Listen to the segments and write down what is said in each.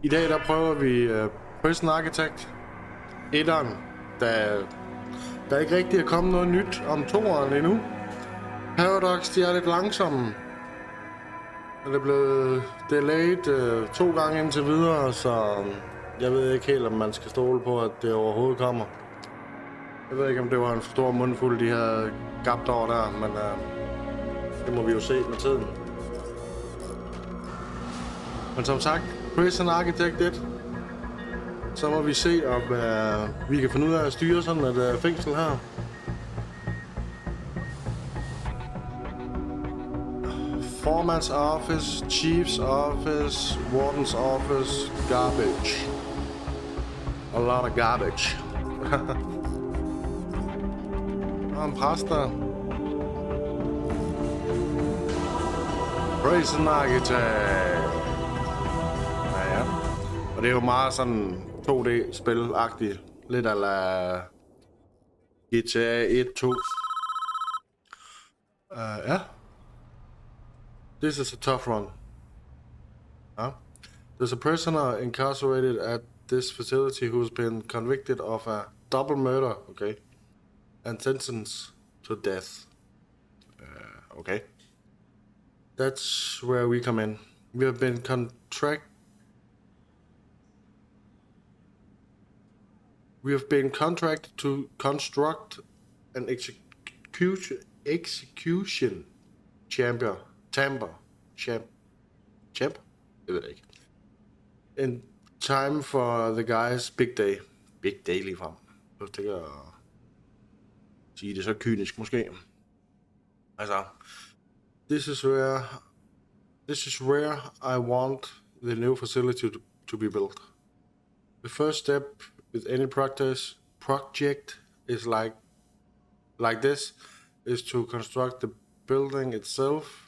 I dag der prøver vi Prison Architect 1'eren, da der ikke rigtig er kommet noget nyt om 2'eren endnu. Paradox, de er lidt langsomme. Det er blevet delayed 2 gange indtil videre, så jeg ved ikke helt, om man skal stole på, at det overhovedet kommer. Jeg ved ikke, om det var en for stor mundfuld, de havde gabt over der, men det må vi jo se med tiden. Men som sagt, Prison Architect 1, så må vi se, om vi kan finde ud af at styre sådan et fængsel her. Formand's office, chief's office, warden's office, garbage. A lot of garbage. Og en præst der. Prison Architect. Ja. Og det er jo meget sådan 2D-spil-agtigt. Lidt ala GTA 1, 2. Ja. This is a tough run. There's a prisoner incarcerated at this facility who's been convicted of a double murder, okay, and sentenced to death. Okay. That's where we come in. We have been contracted to construct an execution chamber. Champ? Jeg ved det ikke. In time for the guys big day. Big day lige frem. Så det kan sige det så kynisk måske. Altså, this is where I want the new facility to be built. The first step with any project is like this is to construct the building itself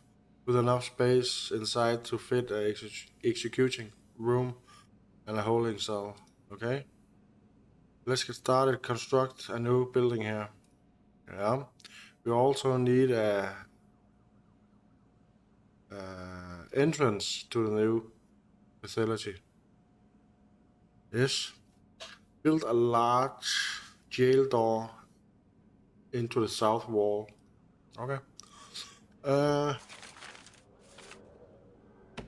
with enough space inside to fit a executing room and a holding cell. Okay? Let's get started. Construct a new building here. Yeah. We also need a entrance to the new facility. Yes. Build a large jail door into the south wall. Okay.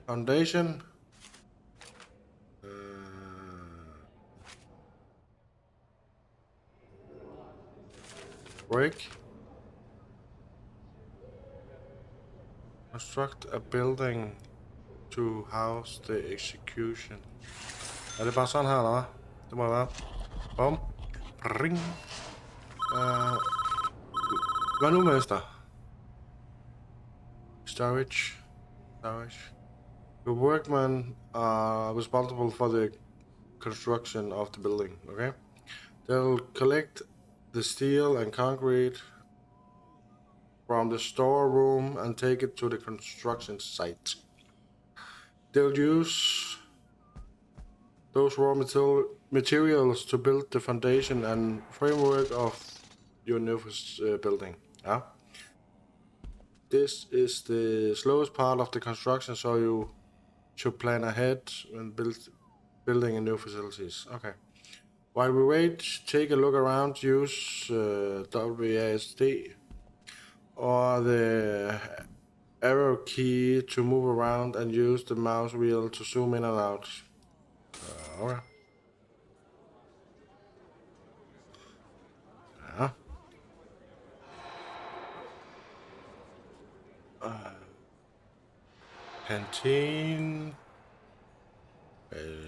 Foundation. Break. Construct a building to house the execution. Er det bare sådan her, eller hvad? Det må være. Bum. Ring. Hvad nu, mester? Storage. The workmen are responsible for the construction of the building, okay? They'll collect the steel and concrete from the storeroom and take it to the construction site. They'll use those raw materials to build the foundation and framework of your new building. Yeah. This is the slowest part of the construction, so you should plan ahead when building a new facilities. Okay. While we wait, take a look around. Use WASD or the arrow key to move around, and use the mouse wheel to zoom in and out. Okay. Ja. Kantin.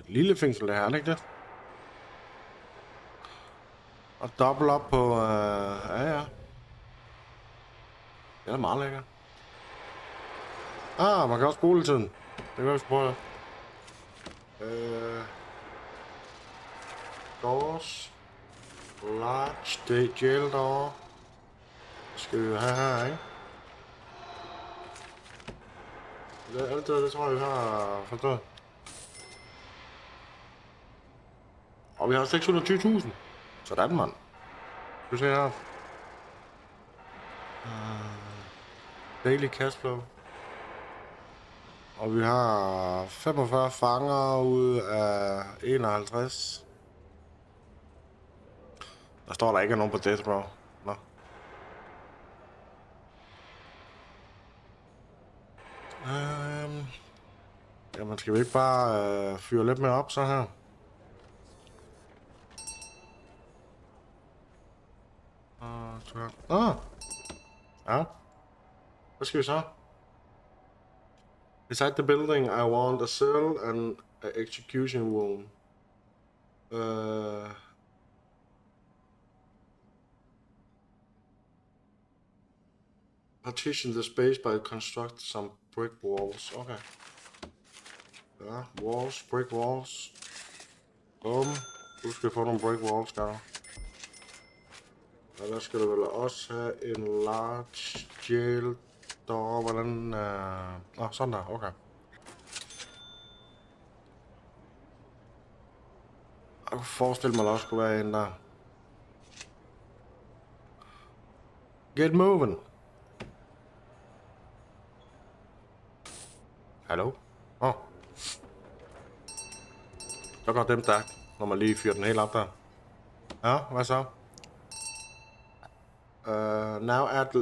Lille fængsel det her, er det ikke det? Og dobbelt op på, ja. Det er meget lækker. Man kan også bruge tiden. Det kan vi prøve. Doors. Large jail door. Skal vi have her, ikke? Alt det tror jeg, vi har forstået. Og vi har 620.000. Sådan, mand. Du ser her. Daily cash flow. Og vi har 45 fanger ud af 51. Der står der ikke nogen på death row. Nå. Jamen skal vi ikke bare fyre lidt mere op så her? Ja. Hvad skal vi så? Beside the building, I want a cell and an execution room. Partition the space by construct some brick walls. Okay. Ja, walls, brick walls. Du skal få nogle brick walls, skal du. Og der skal du vel også have en large jail door. Hvordan... sådan der, okay. Jeg kunne forestille mig, at der også skulle være en der. Get moving. Hallo? Så går dem stærkt, når man lige fyrer den helt op der. Ja, hvad så? Now add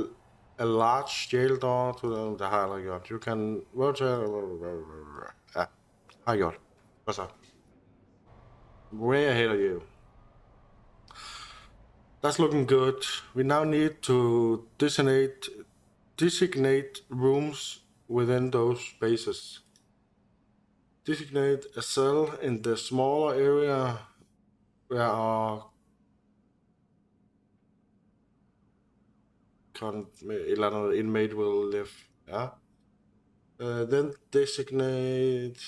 a large jail door to the... Det har jeg allerede gjort. You can rotate... Ja, har jeg gjort. Hvad så? Way ahead of you. That's looking good. We now need to designate rooms within those spaces. Designate a cell in the smaller area where our inmate will live. Yeah. Then designate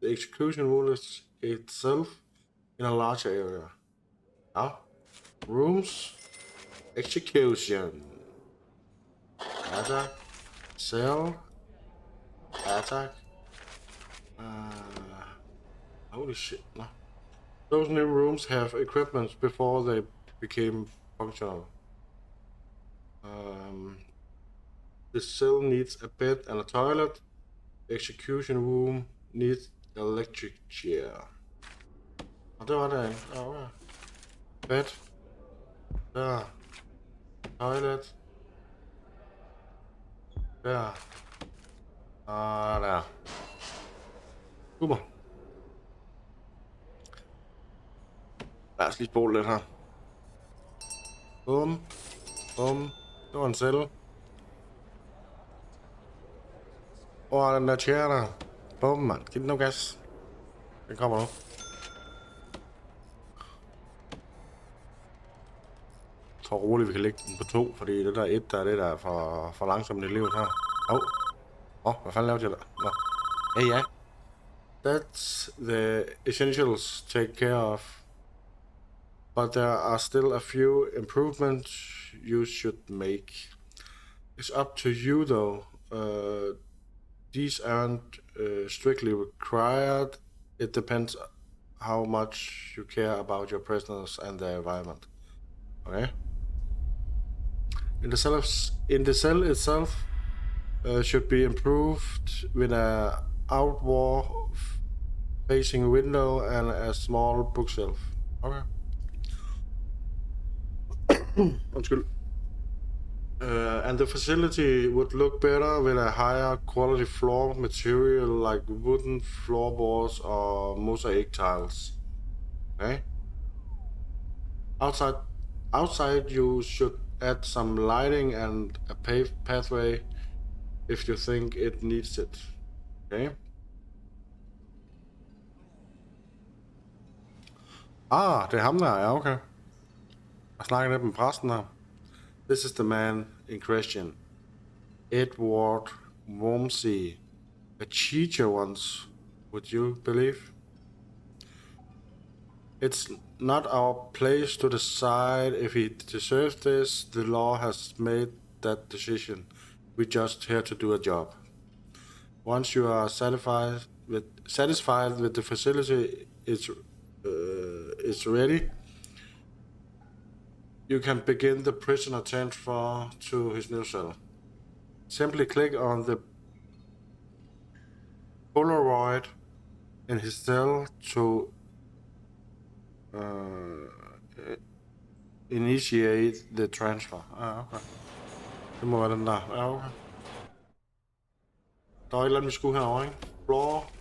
the execution room itself in a larger area. Yeah. Rooms. Execution. Attack. Cell. Attack. Holy shit, no. Those new rooms have equipment before they became functional. The cell needs a bed and a toilet. The execution room needs electric chair. Og det var det ikke. Okay. Bed. Der. Toilet. Der. Og der. Super. Lad os lige spole lidt her. Bum. Bum. Det var en celle. Og den der chair der. Bum, mand. Giv den noget gas. Den kommer nu. Jeg tror roligt, vi kan lægge den på 2, fordi det der 1, der er det, der er for langsomt i livet her. Hvad fanden lavede jeg der? Ja. That's the essentials take care of. But there are still a few improvements you should make. It's up to you though. These aren't strictly required. It depends how much you care about your prisoners and the environment. Okay. In the cell itself should be improved with a outward facing window and a small bookshelf. Okay. Undskyld. And the facility would look better with a higher quality floor material like wooden floorboards or mosaic tiles. Okay. Outside you should add some lighting and a paved pathway if you think it needs it. Okay. Det er ham der, ja, okay. Jeg snakker lidt med præsten her. This is the man in question. Edward Wormsey. A teacher once, would you believe? It's not our place to decide if he deserves this. The law has made that decision. We're just here to do a job. Once you are satisfied with the facility is ready, you can begin the prisoner transfer to his new cell. Simply click on the Polaroid in his cell to initiate the transfer. Okay. Det må være den der. Ja, okay. Der er et eller andet, vi skulle herovre, ikke? Floor,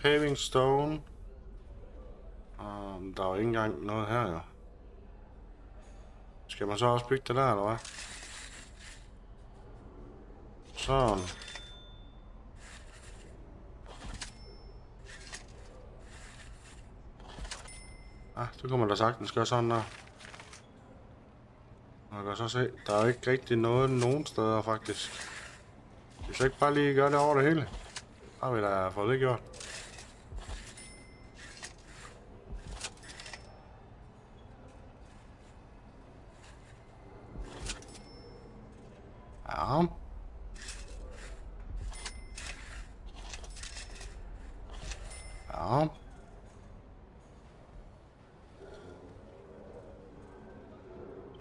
paving stone. Der er jo ikke engang noget her, jo. Skal man så også bygge det der, eller hvad? Sådan. Ah, det kunne man da sagtens gøre sådan der. Man kan så se, der er ikke rigtig noget nogen steder faktisk. Hvis jeg ikke bare lige gør det over det hele, så har vi da fået det gjort. Ja. Ja.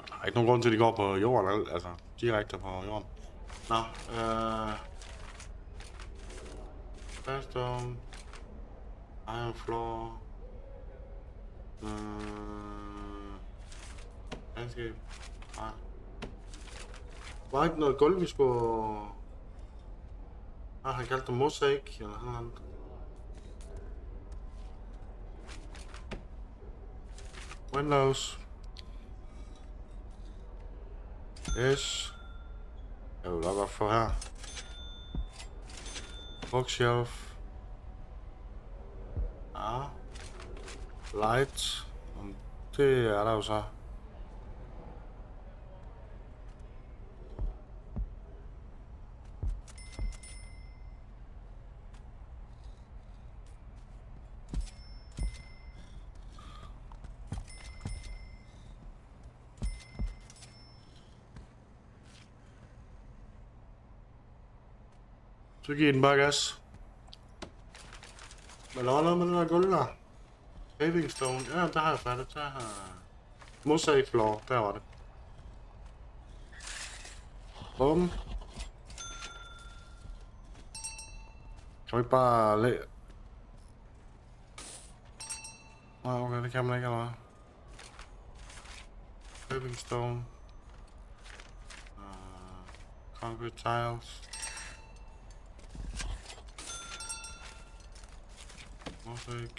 Der er ikke nogen grund til, at de går på jorden, altså direkte på jorden. Nå, Stone, iron floor, landscape, nej. Var ikke noget gulv, vi skulle... han kaldte det mosaik, eller sådan noget. Windows. Yes. Jeg vil nok godt få her. Bookshelf. Ja. Light. Det er der jo så. Så giver den bare gas. Men der var noget med den der gulv der. Paving stone. Ja, der har jeg fattet. Der har... Mosaic floor. Der var det. Bum. Kan vi ikke bare lægge... Nej, okay, det kan man ikke eller hvad? Paving stone. Concrete tiles. Mosaic.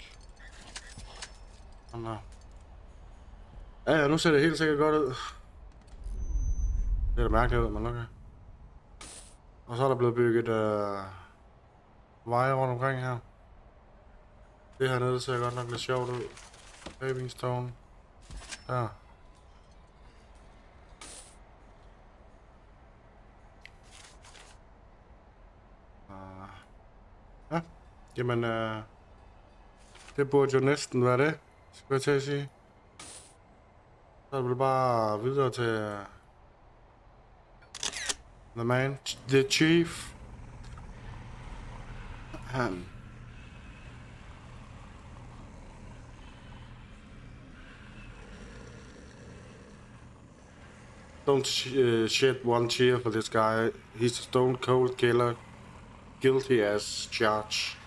Sådan der. Ja, nu ser det helt sikkert godt ud. Det er da mærkeligt ud, men okay. Og så er der blevet bygget veje rundt omkring her. Det her nede ser godt nok lidt sjovt ud. Paving stone. Der. Ja, jamen det burde jo næsten være det, skal jeg til at sige. Så er det vel bare videre til the man, the chief. Don't shed one tear for this guy. He's a stone cold killer, guilty as charged.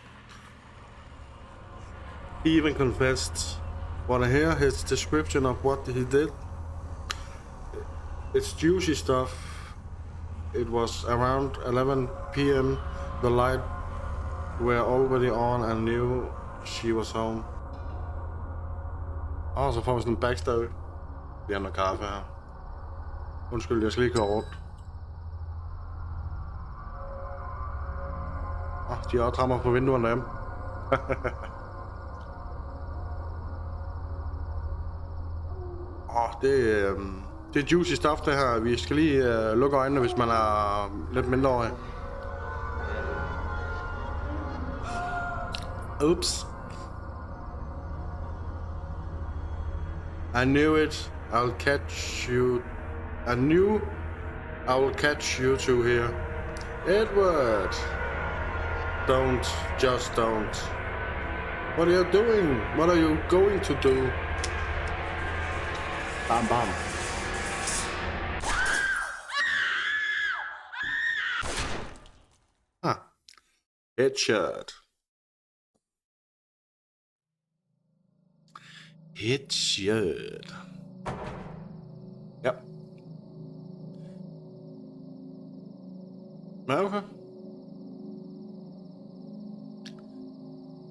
He even confessed. Wanna hear his description of what he did? It's juicy stuff. It was around 11 p.m. The light were already on and knew she was home. Og så får vi sådan en backstory. Vi har noget kaffe her. Undskyld, jeg skal lige køre rundt. De har også trammer på vinduerne derhjemme. Det er juicy stuff det her. Vi skal lige lukke øjnene, hvis man er lidt mindreårig. Oops. I knew it. I'll catch you. I knew I will catch you two here. Edward. Don't. Just don't. What are you doing? What are you going to do? Bam bam. Headshot. Headshot. Ja. Ja, okay.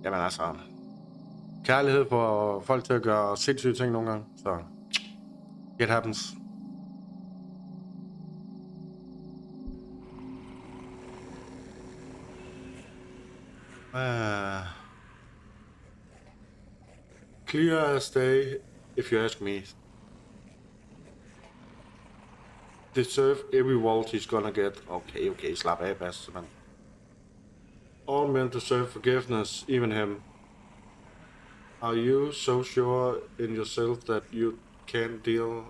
Jamen altså, kærlighed får folk til at gøre sindssyge ting nogle gange, så it happens. Clear as day, if you ask me. Deserve every vault he's gonna get. Okay, slap af, man. All men deserve forgiveness, even him. Are you so sure in yourself that you can deal...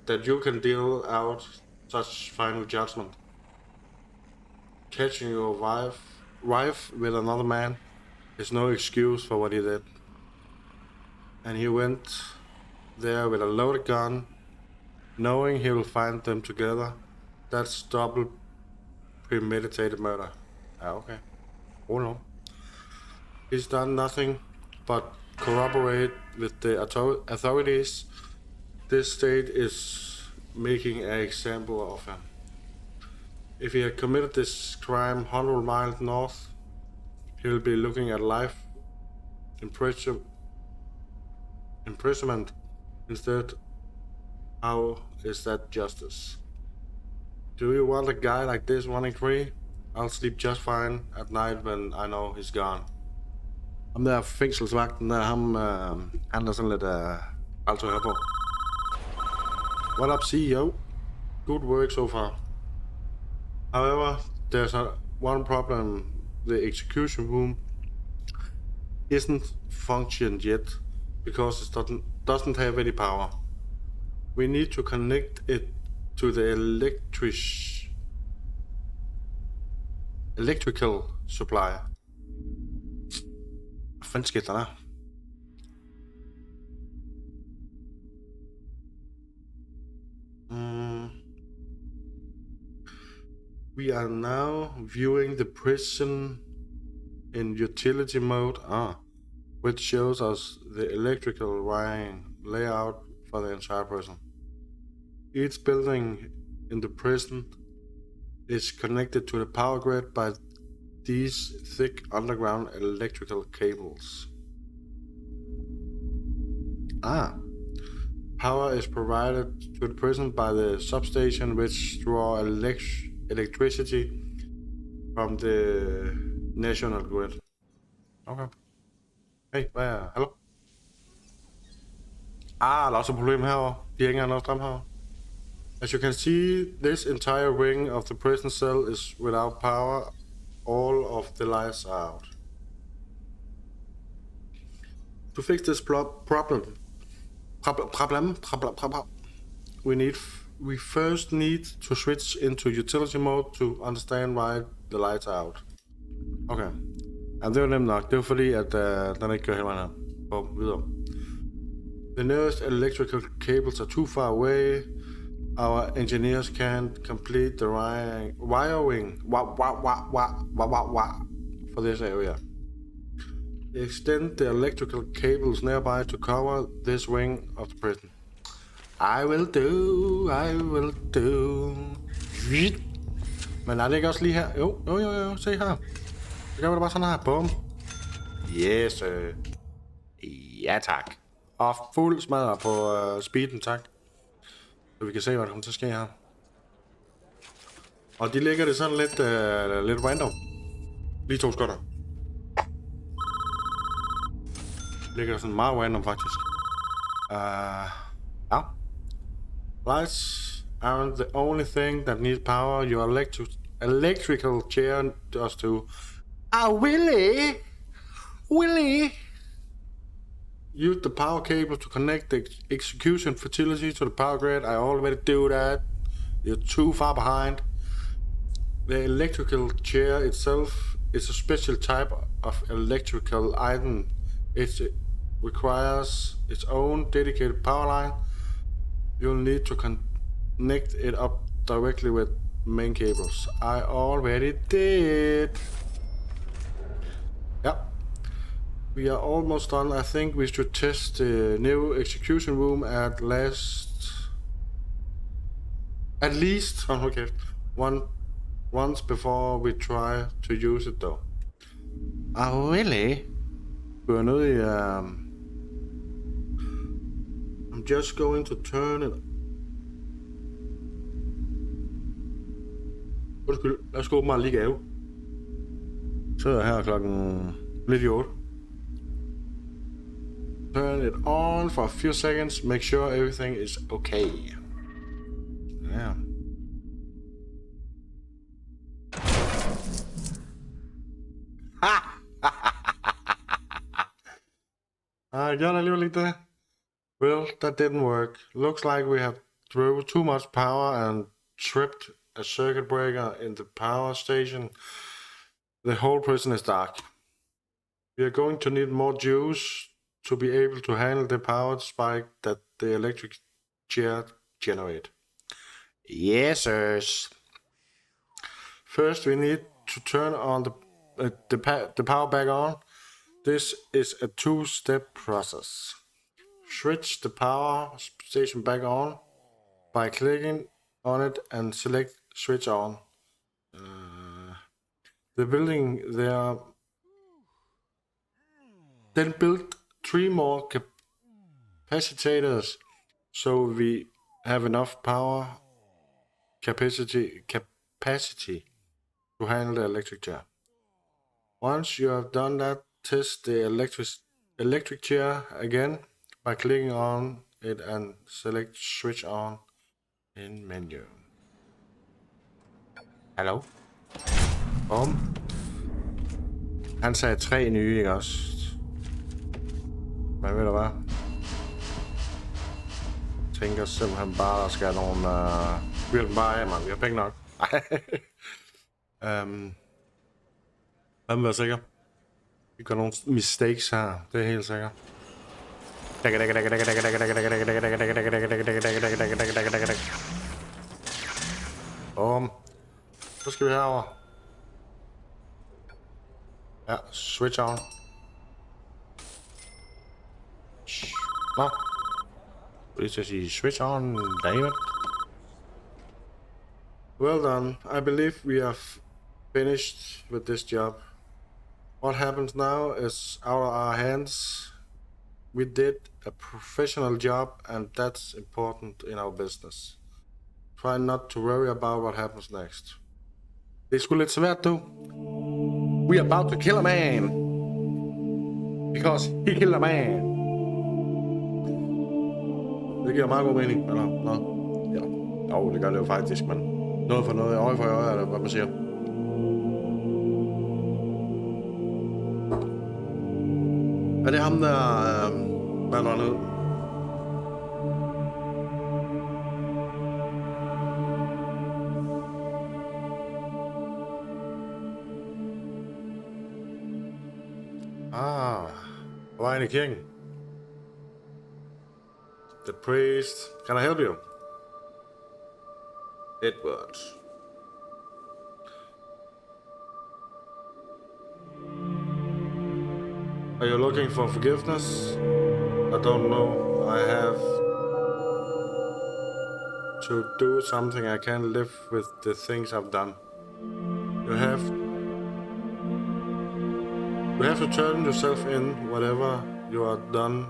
that you can deal out such final judgment? Catching your wife with another man is no excuse for what he did. And he went there with a loaded gun, knowing he will find them together. That's double premeditated murder. Okay. Oh no. He's done nothing but corroborate with the authorities. This state is making an example of him. If he had committed this crime 100 miles north, he will be looking at life imprisonment instead. How is that justice? Do you want a guy like this running free? I'll sleep just fine at night when I know he's gone. Ham der fængselsvagten der, han er sådan lidt alt at høre på. What up, CEO? Good work so far. However, there's one problem. The execution room isn't functioned yet because it doesn't have any power. We need to connect it to the electrical supply. Hvad fanden skete der der? We are now viewing the prison in utility mode, which shows us the electrical wiring layout for the entire prison. Each building in the prison is connected to the power grid by these thick underground electrical cables. Power is provided to the prison by the substation, which draw electricity from the national grid. Okay. Hey, hvad er... Hallo? Der er også et problem herovre. De har ikke engang noget strøm herovre. As you can see, this entire wing of the prison cell is without power. All of the lights are out. To fix this problem, we first need to switch into utility mode to understand why the lights are out. Okay. Ja, det var nemt nok. Det var fordi, at den ikke kører hele vejen her. Gå videre. The nearest electrical cables are too far away. Our engineers can't complete the wiring for this area. Extend the electrical cables nearby to cover this wing of the prison. I will do. Men er det ikke også lige her? Jo, se her. Så gør vi det bare sådan her. Bum. Yes. Ja, tak. Og fuld smadre på speeden, tak. Så vi kan se, hvad der kommer til at ske her. Og de lægger det sådan lidt random. Lige 2 skotter. Ligger det sådan meget random, faktisk. Ja. Lights aren't the only thing that needs power. Your electrical chair does too. Willie! Use the power cable to connect the execution facility to the power grid. I already do that. You're too far behind. The electrical chair itself is a special type of electrical item. It requires its own dedicated power line. You'll need to connect it up directly with main cables. I already did. Ja. We are almost done. I think we should test the new execution room at least okay, once before we try to use it though. Oh really? We're nødt I'm just going to turn it. Undskyld, jeg skal åbenbart lige gave. Så er jeg her klokken lidt i 8. Turn it on for a few seconds. Make sure everything is okay. Yeah. I gjorde alligevel ikke det. Well, that didn't work. Looks like we have thrown too much power and tripped a circuit breaker in the power station. The whole prison is dark. We are going to need more juice to be able to handle the power spike that the electric chair generate. Yes, sirs. First, we need to turn on the power back on. This is a two-step process. Switch the power station back on by clicking on it and select switch on. The building there then built 3 more capacitors so we have enough power capacity to handle the electric chair. Once you have done that, test the electric chair again by clicking on it and select switch on in menu. Hallo? Han sagde 3 nye, ikke også? Men ved du hvad? Jeg tænker simpelthen bare, der skal nogle... Vi vil bare af, man. Vi har penge nok. Lad mig være sikker. Vi gør nogle mistakes her. Det er helt sikkert. Så skal vi herover. Ja, switch on. Nå. Lige til at sige switch on, David. Well done. I believe we are finished with this job. What happens now is out of our hands. We did a professional job and that's important in our business. Try not to worry about what happens next. Det er sgu lidt svært, du. We are about to kill a man. Because he killed a man. Det giver meget god mening, eller? Nå. Ja. Jo, det gør det jo faktisk, men noget for noget, øje for øje, eller hvad man siger. Er det ham der, hvad er der nede? På vejen i kirken. The priest. Can I help you? Edward. Are you looking for forgiveness? I don't know. I have to do something. I can't live with the things I've done. You have to turn yourself in, whatever you are done.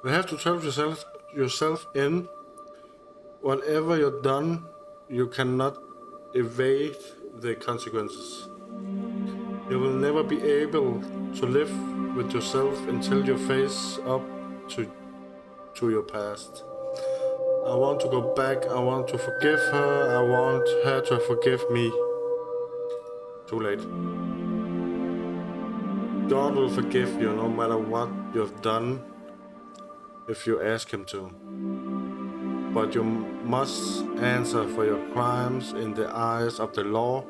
You have to turn yourself in, whatever you're done. You cannot evade the consequences. You will never be able to live with yourself until you face up to your past. I want to go back. I want to forgive her. I want her to forgive me. Too late. God will forgive you no matter what you've done if you ask him to. But you must answer for your crimes in the eyes of the law.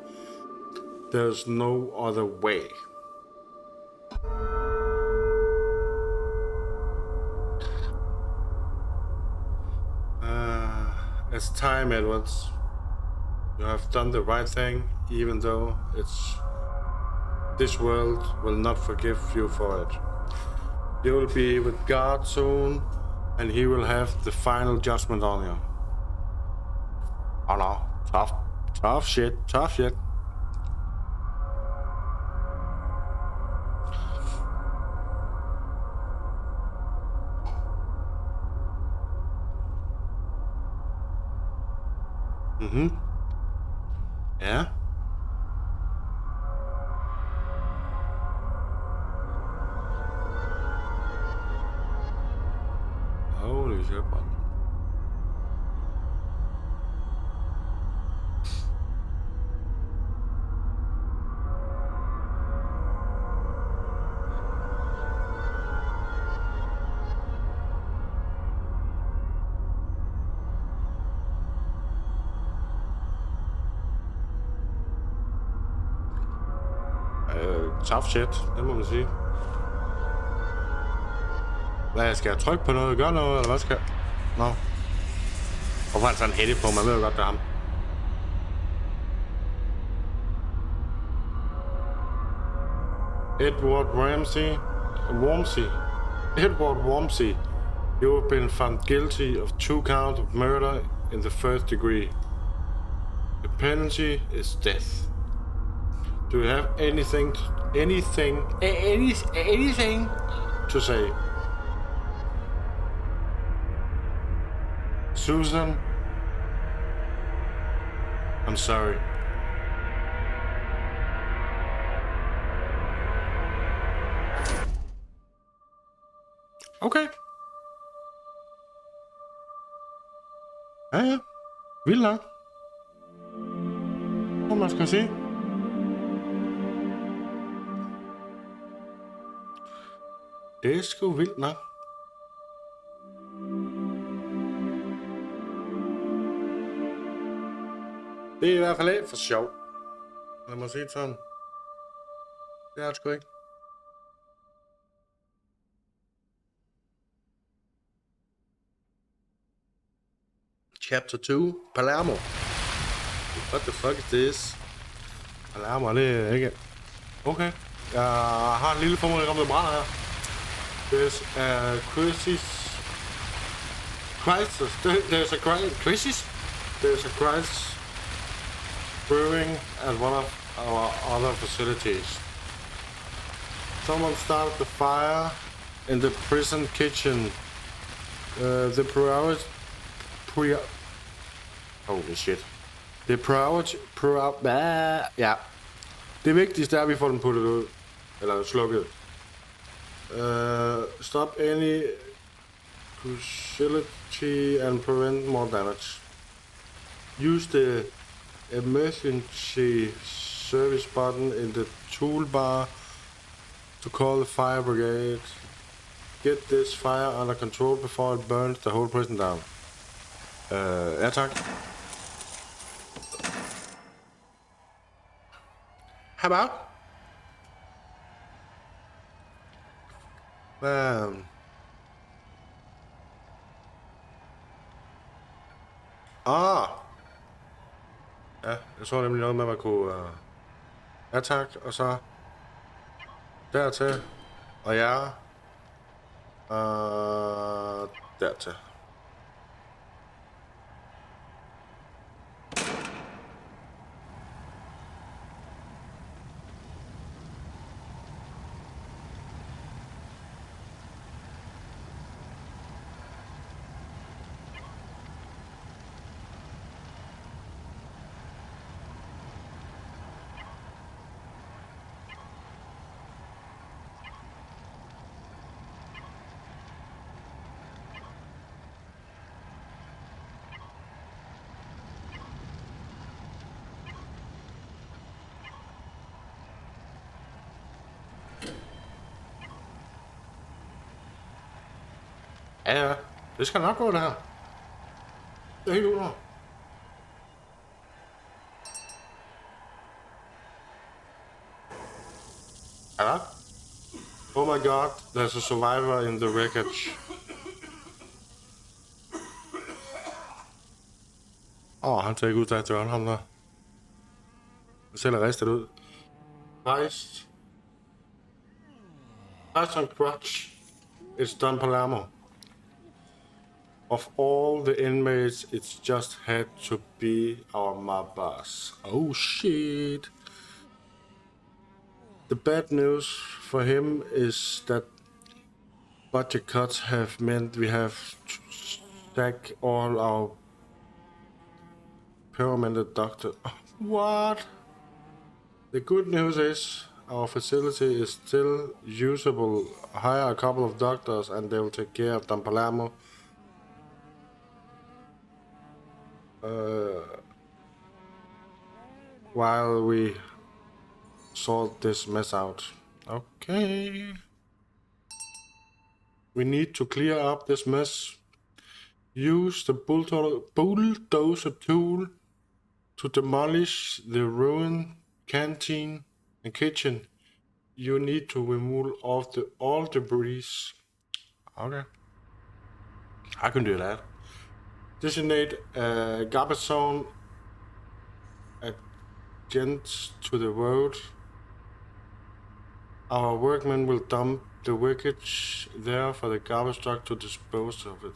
There's no other way. It's time, Edwards. You have done the right thing, even though this world will not forgive you for it. You will be with God soon, and He will have the final judgment on you. Oh no, tough shit. Ja. Holy shit, man. Tough shit, det må man sige. Hvad, skal jeg trykke på noget, gøre noget, eller hvad skal jeg? Nå. Hvorfor er han sådan heldig på? Man ved jo godt, det er ham. Edward Wamsey. You have been found guilty of 2 counts of murder in the 1st degree. The penalty is death. Do you have anything to say? Susan, I'm sorry. Okay. Ja. Vildt nok. Hvad man skal sige. Det er sgu vildt nok. Det er i hvert fald ikke for sjov. Lad mig sige sådan. Det er det sgu ikke. Chapter 2, Palermo. What the fuck is this? Palermo, det er ikke... Okay. Jeg har en lille formodning om, det brænder her. There's a crisis. There's a crisis brewing at one of our other facilities. Someone started the fire in the prison kitchen. Holy shit. Ja. Det vigtigste er, at vi får den puttet ud. Eller slukket. Stop any causality and prevent more damage. Use the emergency service button in the toolbar to call the fire brigade. Get this fire under control before it burns the whole prison down. Ja tak. How Ja, jeg tror nemlig noget med, at man kunne... Ja tak, og så... Dertil. Og ja. Dertil. Ja, det skal nok gå, det her. Det er helt under. Ja. Oh my god, there's a survivor in the wreckage. Han tager ikke ud til ham der. Selv er ristet ud. Christ on crutch. It's Don Palermo. Of all the inmates, it's just had to be our mob boss. Oh shit. The bad news for him is that budget cuts have meant we have to sack all our permanent doctor. What? The good news is our facility is still usable. Hire a couple of doctors and they will take care of Don Palermo. While we sort this mess out. Okay. We need to clear up this mess. Use the bulldozer tool to demolish the ruined canteen and kitchen. You need to remove all debris. Okay. I can do that. Designate a garbage zone adjacent to the road. Our workmen will dump the wreckage there for the garbage truck to dispose of it.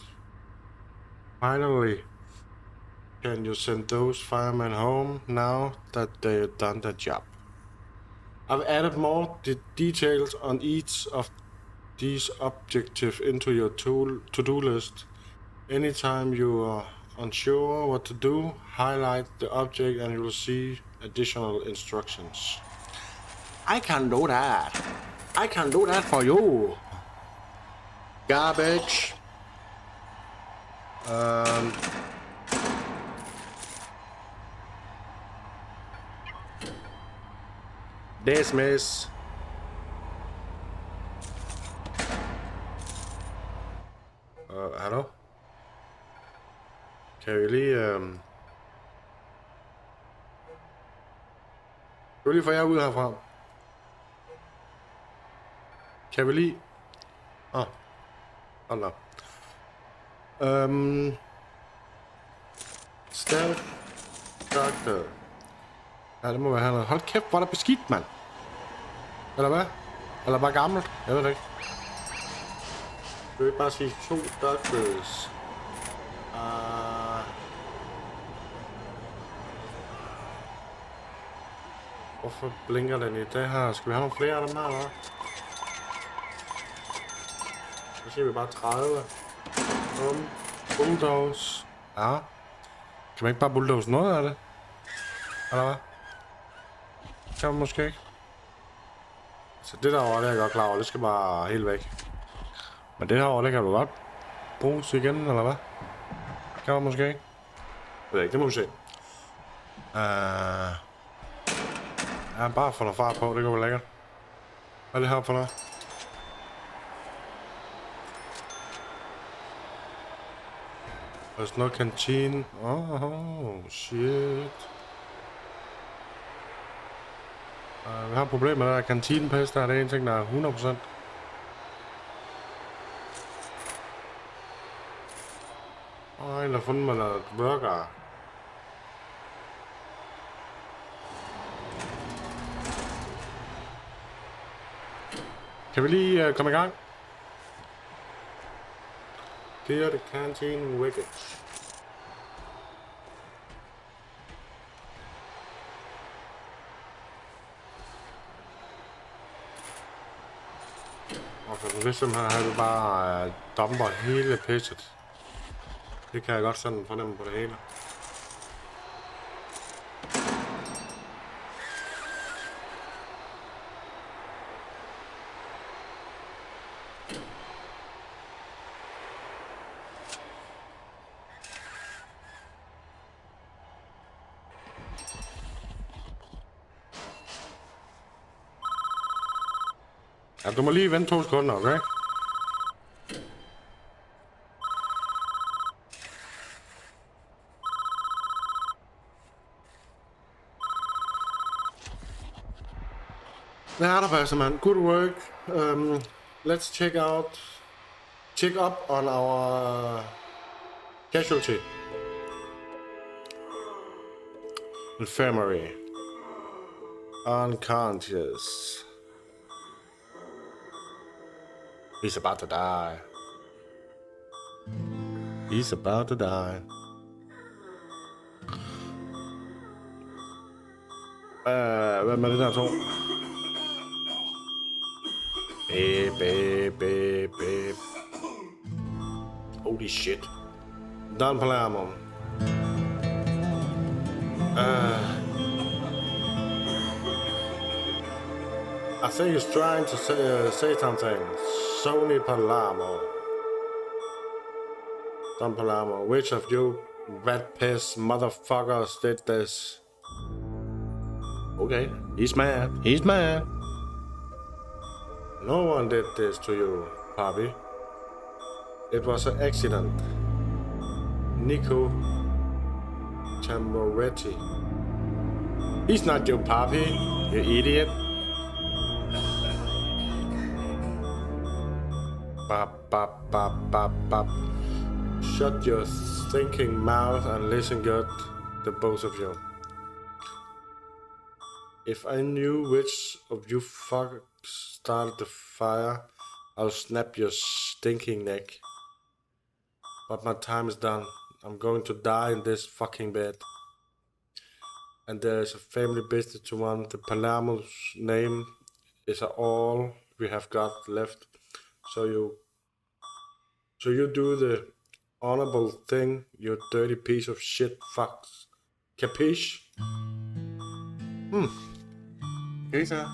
Finally, can you send those firemen home now that they've done their job? I've added more details on each of these objectives into your to-do list. Anytime you are unsure what to do, highlight the object and you will see additional instructions. I can do that. I can do that for you. Garbage. Dismiss. Hallo? Kan vi lige få jer ud herfra? Kan vi lige... Hold da. Stealth Doctor. Ja, det må være hernede. Hold kæft, hvor er der beskidt, mand. Eller hvad? Eller bare gammelt? Jeg ved det ikke. Jeg vil bare sige 2 doctors. Hvorfor blinker den i det her? Skal vi have nogle flere af dem her, eller? Så siger vi bare 30. Bulldoze. Ja. Kan man ikke bare bulldoze noget af det? Eller hvad? Kan man måske ikke. Så det derovre, det er jeg godt klar over. Det skal bare helt væk. Men det herovre, det kan du godt bruges igen, eller hvad? Kan man måske ikke. Jeg ved ikke, det må vi se. Ja, bare få noget fart på, det går vel lækkert. Hvad er det her for noget? There's no canteen. Oh, shit. Vi har et problem med der kantinepest, der er det en ting, der er 100%. En, der har fundet mig noget burger. Kan vi lige komme i gang? Clear the canteen wreckage. Og for det simpelthen har vi bare dumper hele pisset. Det kan jeg godt sådan fornemme på det hele. Ja, du må lige vente 2 sekunder, okay? Det er der faktisk, man. Good work. Let's check up on our casualty. Infirmary. Unconscious. He's about to die. He's about to die. Hvad med det der to? Bæb. Holy shit. Don Palermo. I think he's trying to say something. Sony Palermo. Don Palermo, which of you rat piss motherfuckers did this? Okay, he's mad. He's mad. No one did this to you, Poppy. It was an accident. Nico Tamoretti. He's not your Poppy, you idiot. Bop. Shut your thinking mouth and listen good, the both of you. If I knew which of you fuckers started the fire, I'll snap your stinking neck. But my time is done. I'm going to die in this fucking bed. And there's a family business to run. The Palermo's name is all we have got left. So you do the honorable thing, you dirty piece of shit fucks. Capiche? Okay, sir.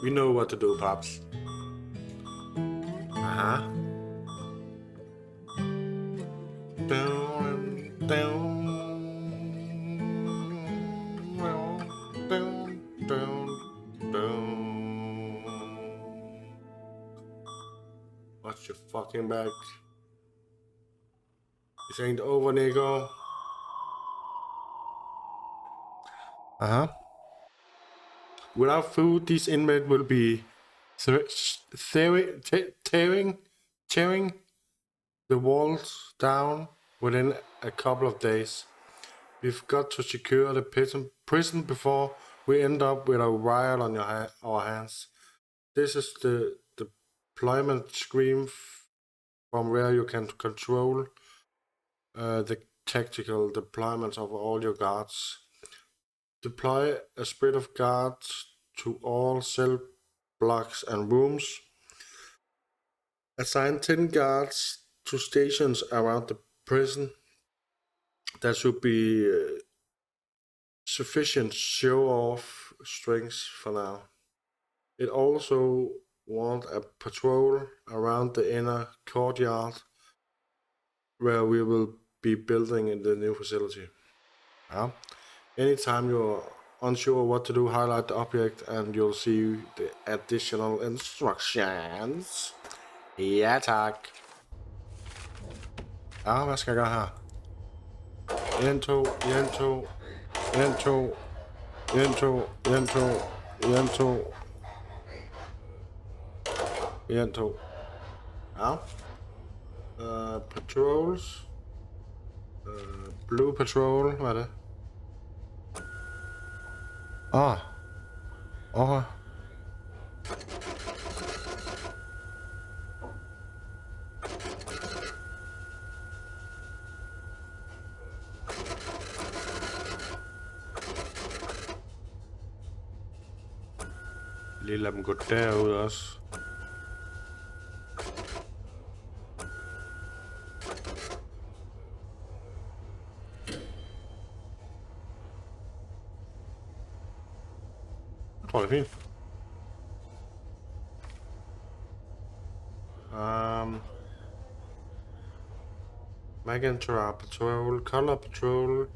We know what to do, Pops. Watch your fucking back. This ain't over, Nico. Without food, these inmates will be tearing the walls down within a couple of days. We've got to secure the prison before we end up with a riot on our hands. This is the deployment screen from where you can control the tactical deployments of all your guards. Deploy a spread of guards to all cell blocks and rooms. Assign 10 guards to stations around the prison. That should be sufficient show-off strings for now. It also wants a patrol around the inner courtyard where we will be building in the new facility. Anytime you're unsure what to do, highlight the object and you'll see the additional instructions. Ja, tak. Hvad skal jeg gøre her? 1, 2. Patrols. Blue patrol, hvad er det? Okay. Lige lad dem gå derud også. Jeg tror, det er fint. Magenta patrol, color patrol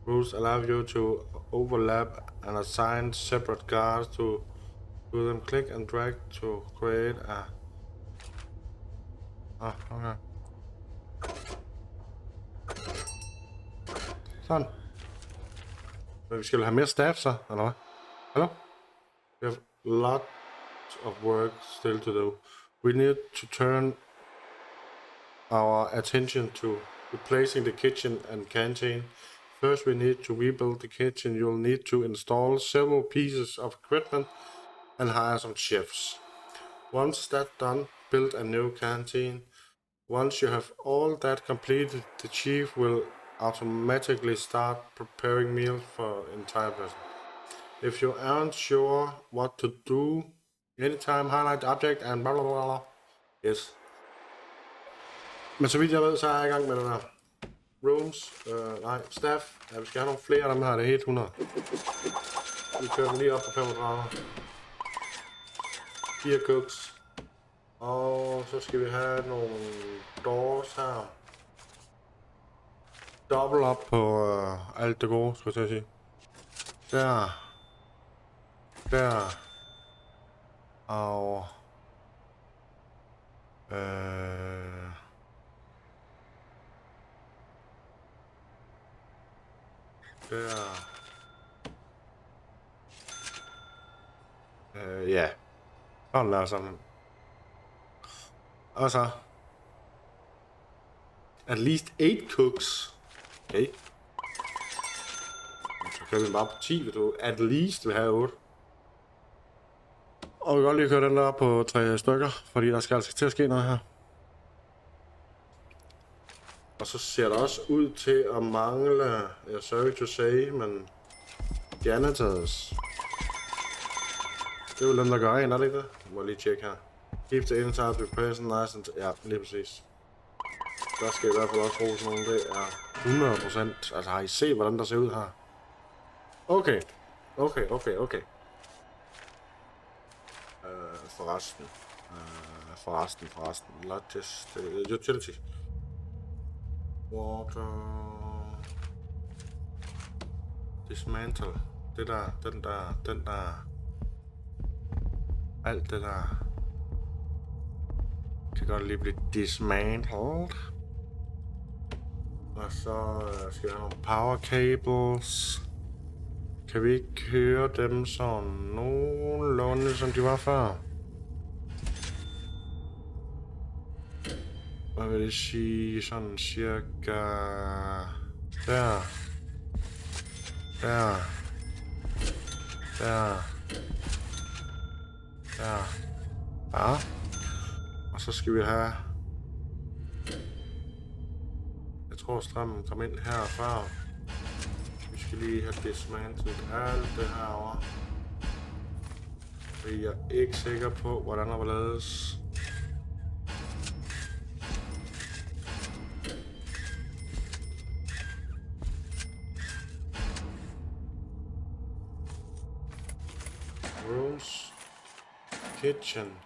rules allow you to overlap and assign separate guards to them. Click and drag to create a... okay. Sådan. Men vi skal have mere staff så, eller hvad? Hello? We have lots of work still to do. We need to turn our attention to replacing the kitchen and canteen, First, we need to rebuild the kitchen. You'll need to install several pieces of equipment and hire some chefs. Once that's done, build a new canteen. Once you have all that completed, the chief will automatically start preparing meals for the entire person. If you aren't sure what to do, anytime highlight the object and blah blah blah blah. Yes. Men så vidt jeg ved, så er jeg i gang med den her. Rooms, nej, staff. Ja, vi skal have nogle flere af dem her, det er helt 100. Vi kører den lige op på 35. 4 cooks. Og så skal vi have nogle doors her. Dobbelt op på alt det gode, skulle jeg til at sige. Der. Der. Og... Der. Ja. Sådan der sammen. Og så. At least 8 cooks. Okay. Så kører vi bare på 10, hvis du at least vil have 8. Og vi kan godt lige køre den der på 3 stykker, fordi der skal altså til at ske noget her. Og så ser det også ud til at mangle, sorry to say, men janitors. Det er vel dem, der gør en, er det ikke det? Må lige tjekke her. Keep the inside be present, nice and... Ja, lige præcis. Der skal i hvert fald også bruge sådan nogle, det er 100%. Altså har I set, hvordan der ser ud her? Okay. Okay. Forresten. Latest, utility. Water. Dismantle. Det der, den der. Alt det der. Kan godt lige blive dismantled. Og så skal vi have nogle power cables. Kan vi ikke køre dem sådan nogenlunde, som de var før? Hvad vil det sige? Sådan cirka... Der. Der. Der. Der. Ja. Og så skal vi have... Jeg tror strømmen kom ind her før. Vi skal lige have dismantled alt det herovre. Fordi jeg er ikke sikker på, hvordan der var lavet. Rooms. Kitchen.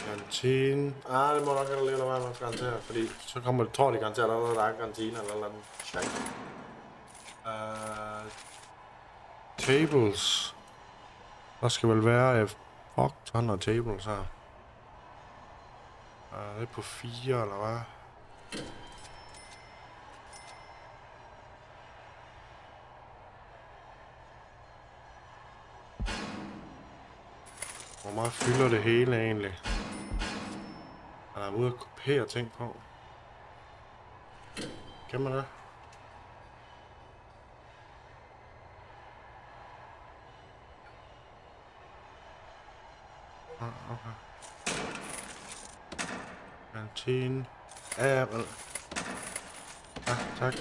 Kantine. Det må nok have lidt at være med garantere, fordi så kommer det, tror de garanterer, der er kantine eller andet. Tables. Der skal vel være fuck ton af tables her. Det er på 4 eller hvad? Hvor meget fylder det hele egentlig? Er der ude at kopiere ting på? Kan man det? Okay. Kantine. Ja, vel. Ja, tak.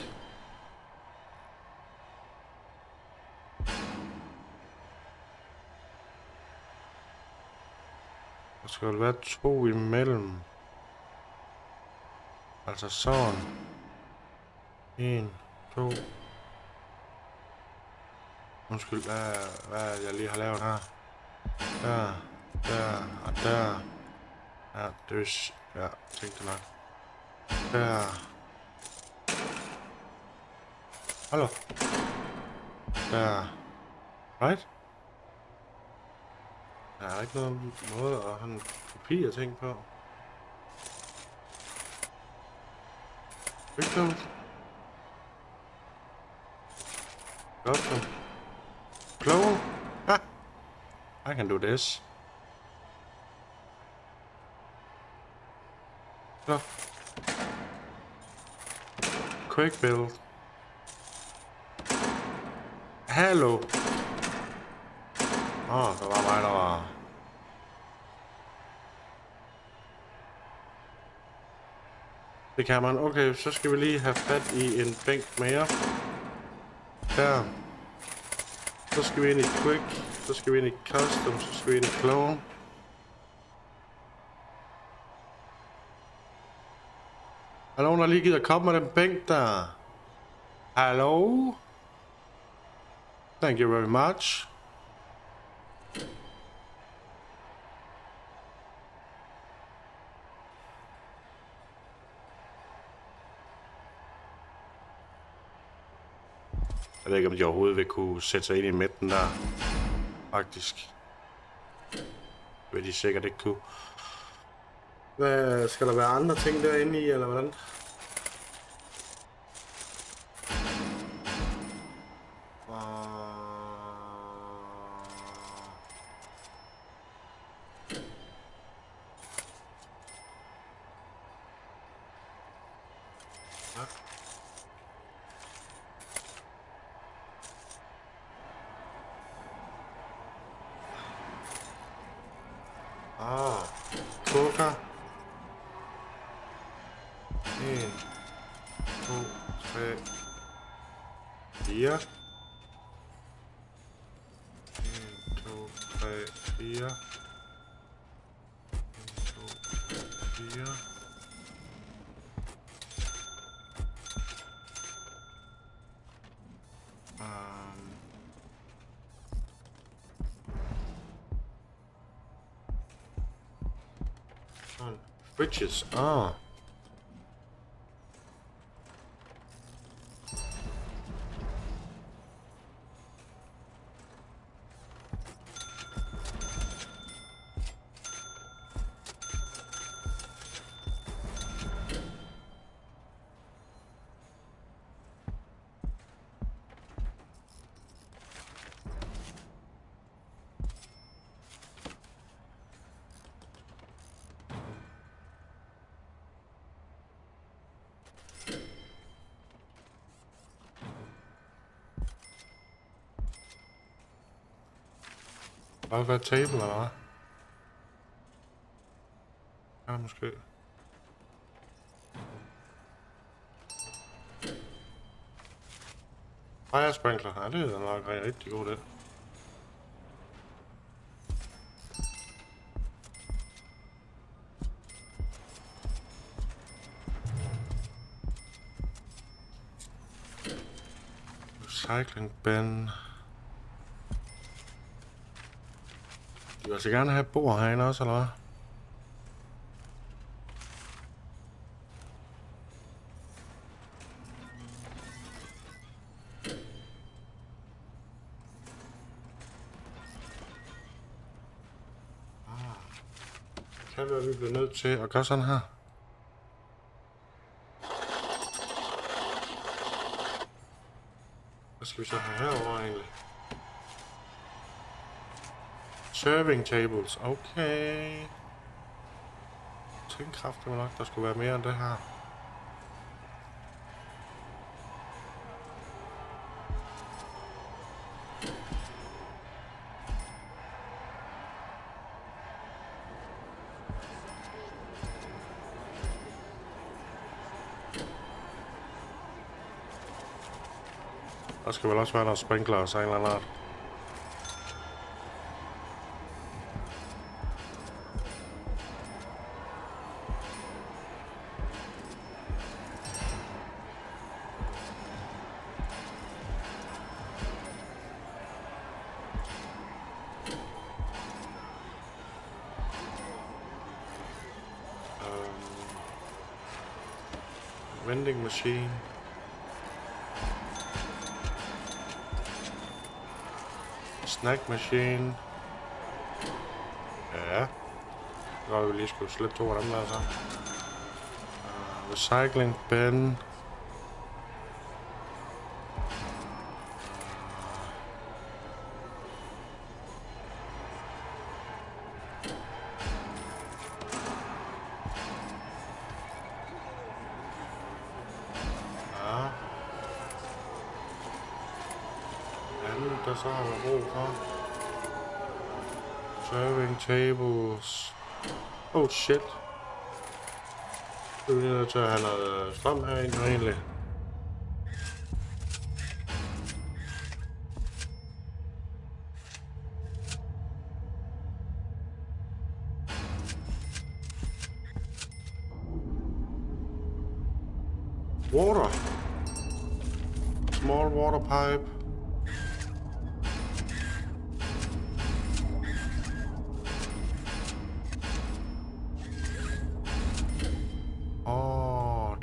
Der skal vel være 2 imellem. Altså sådan. 1, 2. Undskyld, hvad jeg lige har lavet her. Der og der. Ja, det er... Ja, tænkte nok. Der. Hallo. Der. Right? Der er ikke noget måde at have en kopi af ting på. Ikke dumt. Godt så. Clone. Ha! I can do this. Så. quick build. Hallo. Der var mig, der var... Det kan man. Okay, så skal vi lige have fat i en bænk mere. Der. Så skal vi ind i quick. Så skal vi ind i custom. Så skal vi ind i clone. Er der nogen, der lige gider komme med den bænk der? Hallo? Thank you very much. Jeg ved ikke, om de overhovedet vil kunne sætte sig ind i midten der. Faktisk. Det vil de sikkert ikke kunne. Hvad, skal der være andre ting derinde i, eller hvordan? Koker. 1, 2, 3, 4. 1, 2, 3, 4. 1, 2, 3, 4. Bridges. Skal der være table, eller hvad? Ja, måske. Fire sprinkler. Ja, det er nok rigtig god det. Recycling bin. Du vil altså gerne have et bord herinde også, eller hvad? Kan være, vi bliver nødt til at gøre sådan her. Hvad skal vi så have herovre egentlig? Serving tables, okay. Tænk kraftigt nok, der skulle være mere end det her. Der skal vel også være noget sprinkler og så en eller anden art. Vending machine. Snack machine. Ja. Så kan vi lige skulle slippe 2 af dem der så. Recycling bin. Ja. der så har været brug for. Serving tables. Oh shit. Det er vi nødt til at have noget strøm herinde egentlig. Water. Small water pipe.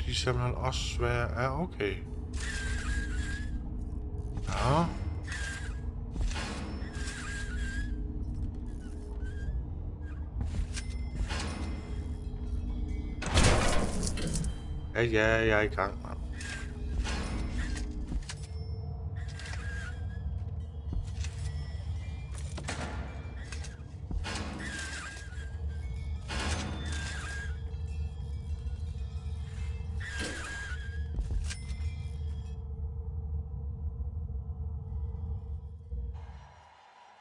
De er simpelthen også svære. Ja, okay. Ja. Ja, jeg er i gang, mand.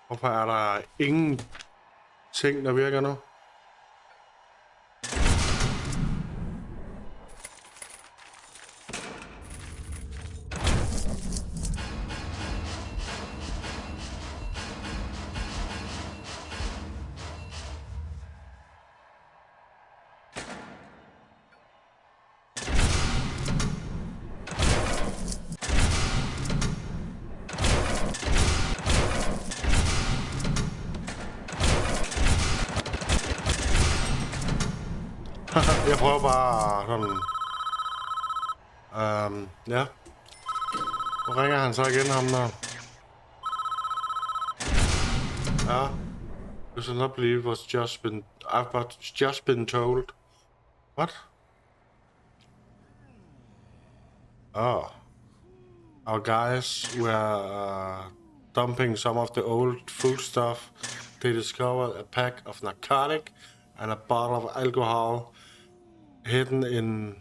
Hvorfor er der ingen ting, der virker nu? Jeg prøver bare sådan... ja. Nu ringer han så igen, ham der. Ja. This will not believe was just been told. What? Oh. Our guys were dumping some of the old food stuff. They discovered a pack of narcotic and a bottle of alcohol hidden in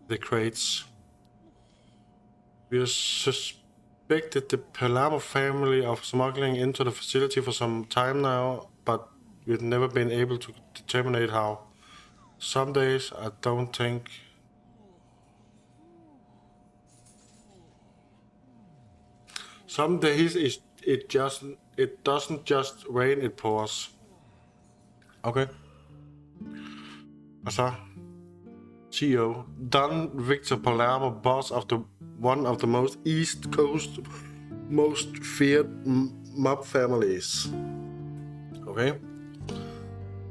the crates. We suspected the Palermo family of smuggling into the facility for some time now, but we've never been able to determine how. Some days I don't think. Some days it doesn't just rain, it pours. Okay. Og så CEO Don Victor Palermo, boss of one of the most East Coast most feared mob families. Okay.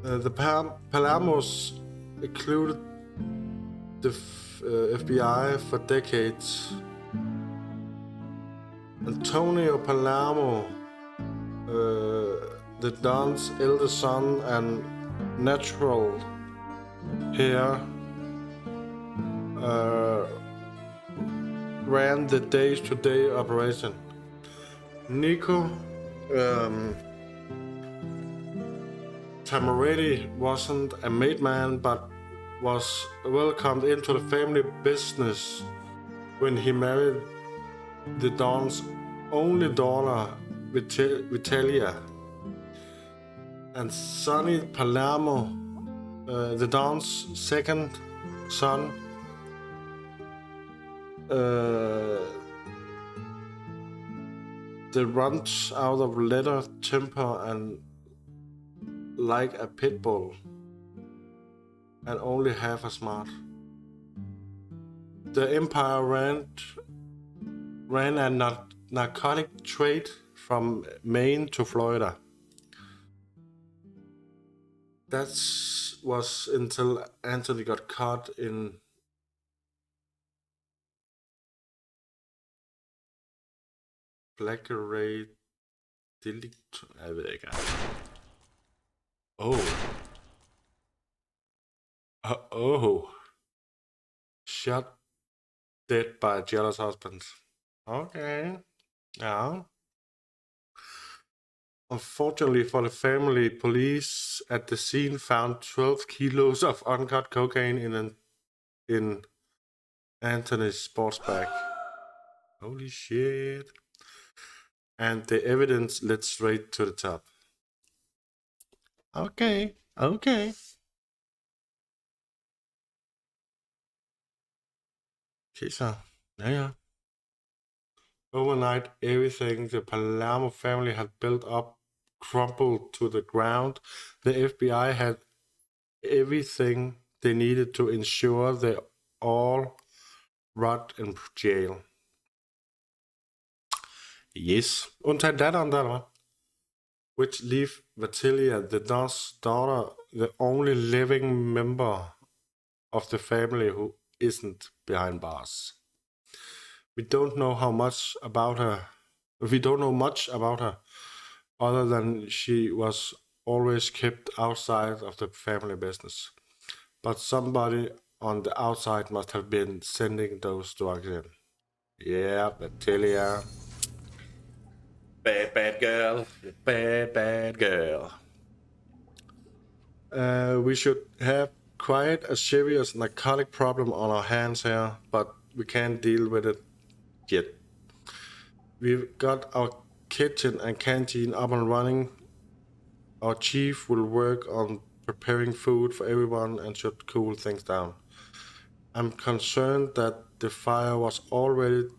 The Palermos included the FBI for decades. Antonio Palermo, the Don's eldest son and natural heir, ran the day-to-day operation. Nico Tamaretti wasn't a made man, but was welcomed into the family business when he married the Don's only daughter, Vitalia. And Sonny Palermo, the Don's second son, that runs out of letter, temper, and like a pit bull, and only half as smart. The empire ran a narcotic trade from Maine to Florida. That was until Anthony got caught in flagrant delict. Jeg ved ikke. Oh. Shot dead by a jealous husband. Okay. Yeah. Unfortunately for the family, police at the scene found 12 kilos of uncut cocaine in Anthony's sports bag. Holy shit. and the evidence led straight to the top. Okay. Okay. Okay, så. Ja. Overnight, everything the Palermo family had built up crumbled to the ground. The FBI had everything they needed to ensure they all rot in jail. Yes. Undtagen datteren der, eller hvad? Which leave Vatilia, the daughter, the only living member of the family who isn't behind bars. We don't know much about her, other than she was always kept outside of the family business. But somebody on the outside must have been sending those drugs in. Yeah, Vatilia. Bad girl. Bad girl. We should have quite a serious narcotic problem on our hands here, but we can't deal with it yet. We've got our kitchen and canteen up and running. Our chief will work on preparing food for everyone and should cool things down. I'm concerned that the fire was already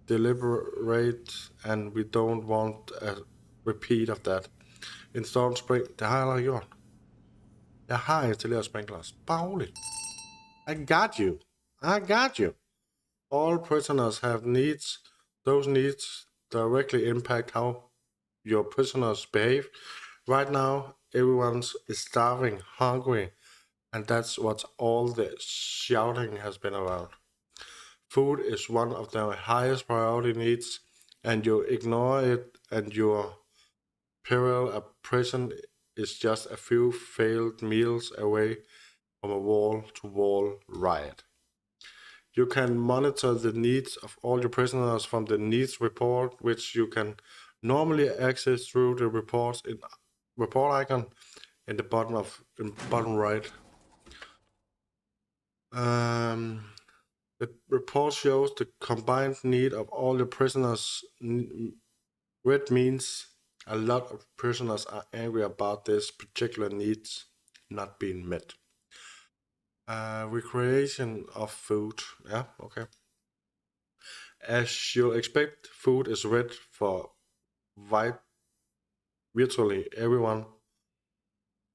deliberate and we don't want a repeat of that. In Storm Spring, det har jeg allerede gjort. Jeg har installeret sprinklers. Bare roligt. I got you. All prisoners have needs. Those needs directly impact how your prisoners behave. Right now, everyone is starving, hungry, and that's what all the shouting has been about. Food is one of their highest priority needs, and you ignore it and your peril a prison is just a few failed meals away from a wall-to-wall riot. You can monitor the needs of all your prisoners from the needs report, which you can normally access through the report icon in the bottom right. The report shows the combined need of all the prisoners. Red means a lot of prisoners are angry about this particular needs not being met. Recreation of food. Yeah, okay. As you'll expect, food is red for virtually everyone.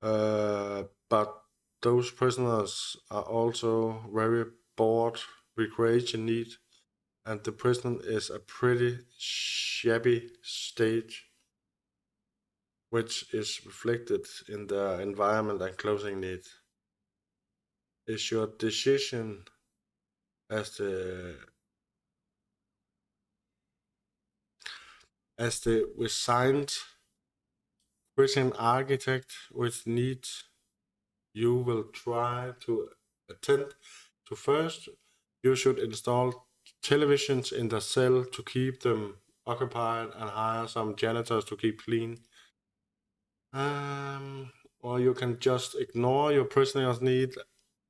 But those prisoners are also very bored, recreation need, and the prison is a pretty shabby state, which is reflected in the environment and clothing need. Is your decision as the resigned prison architect which needs you will try to attend to first? You should install televisions in the cell to keep them occupied and hire some janitors to keep clean. Or you can just ignore your prisoners' need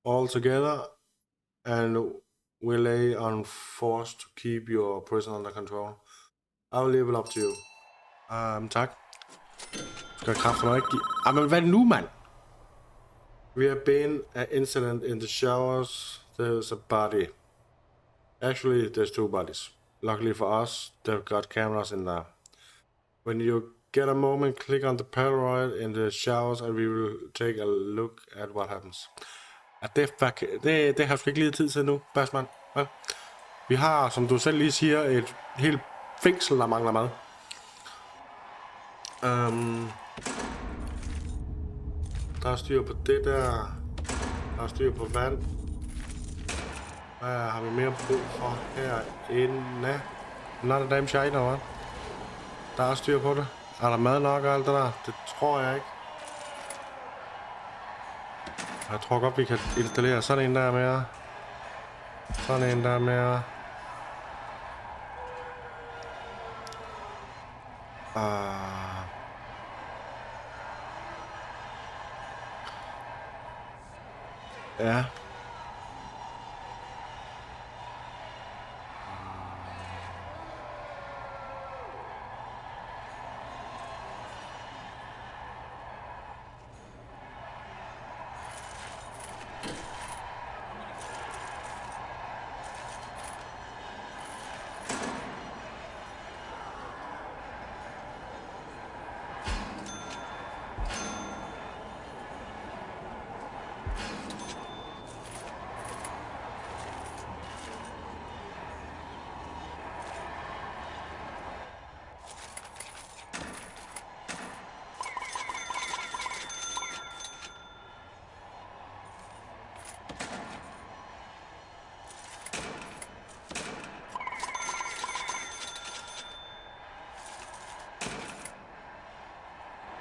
altogether and rely on force to keep your prison under control. I'll leave it up to you. Tak. Skal jeg kraftedeme ikke give... men hvad er det nu, mand? We have been an incident in the showers. There's a body. Actually, there's two bodies. Luckily for us, they've got cameras in there. When you get a moment, click on the Polaroid in the showers, and we will take a look at what happens. Det har jeg sgu ikke lige tid til nu, Basman. Vel? Vi har, som du selv lige siger, et helt fængsel, der mangler mad. Der er styr på det der. Der er styr på vand. Hvad har vi mere brug for herinde? Not a damn shit, eller hvad? Der er styr på det. Er der mad nok og alt det der? Det tror jeg ikke. Jeg tror godt, vi kan installere sådan en der mere. Sådan en der mere. Ja.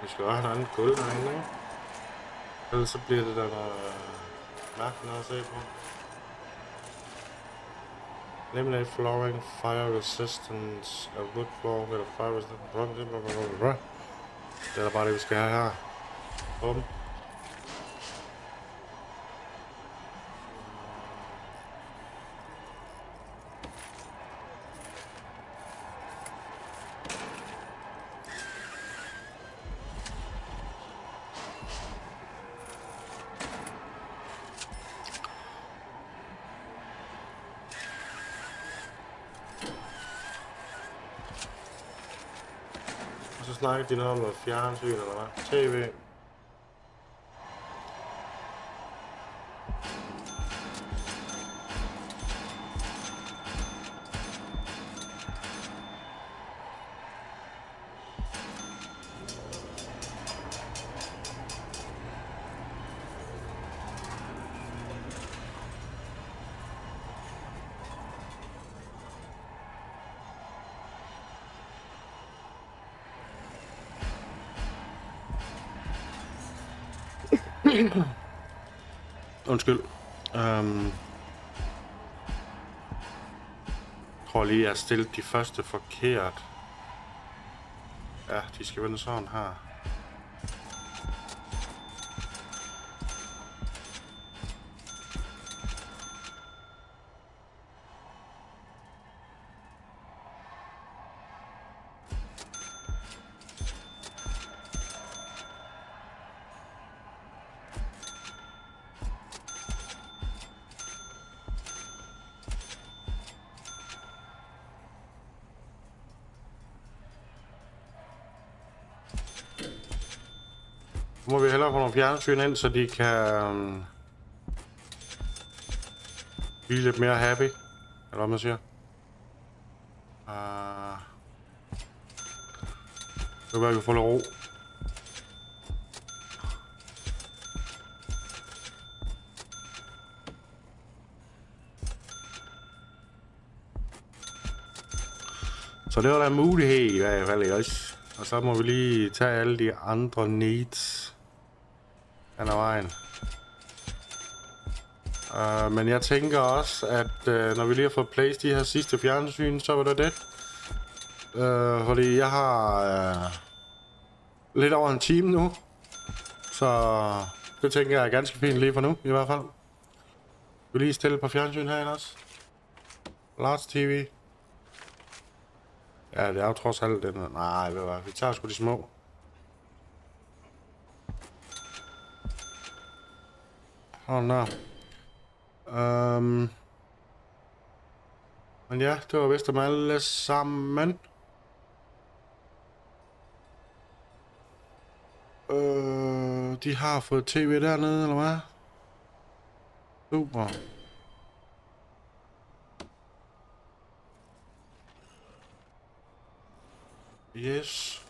Vi skal også have et andet gulv herinde, ikke? Ellers så bliver det der noget mærkeligt noget at se på. Eliminate flooring, fire resistance, a wood floor with a fire resistance. Det er da bare det, vi skal have her. Bum. Og så snakker de noget om noget fjernsyn eller hvad? TV. Undskyld. Tror lige, jeg stillet de første forkert. Ja, de skal vende sådan her. Nu må vi hellere få nogle fjernsyn ind, så de kan blive lidt mere happy, eller hvad man siger. Det kan være, vi får lidt ro. Så det var da en mulighed i hvert fald, ikke også? Og så må vi lige tage alle de andre needs hen ad vejen. Men jeg tænker også, at når vi lige har fået placed de her sidste fjernsyn, så var det det. Fordi jeg har lidt over en time nu. Så det tænker jeg er ganske fint lige for nu, i hvert fald. Vi lige stille på fjernsyn herinde også. Large TV. Ja, det er jo trods alt den. Nej, ved du hvad, vi tager sgu de små. Sådan der. Men ja, det var vist dem alle sammen. De har fået tv dernede, eller hvad? Super. Yes.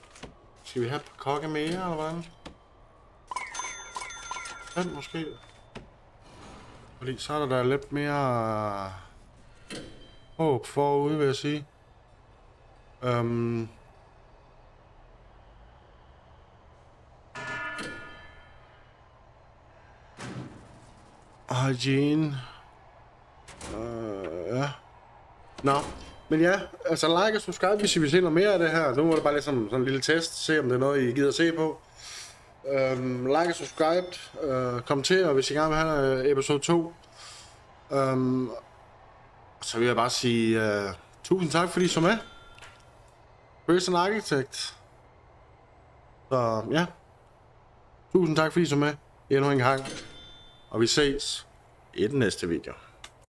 Skal vi have et par kokke mere, eller hvad? Den måske. Fordi så er der lidt mere håb forude, vil jeg sige. Hygiene. Ja. Nå. Men ja, altså like og subscribe, hvis I vil se noget mere af det her. Nu var det bare lidt sådan en lille test. Se om det er noget, I gider se på. Like og subscribe. Kommenter, hvis I gerne vil have episode 2. Så vil jeg bare sige tusind tak, fordi I så med. Person arkitekt. Så ja. Tusind tak, fordi I så med endnu en gang. Og vi ses i den næste video.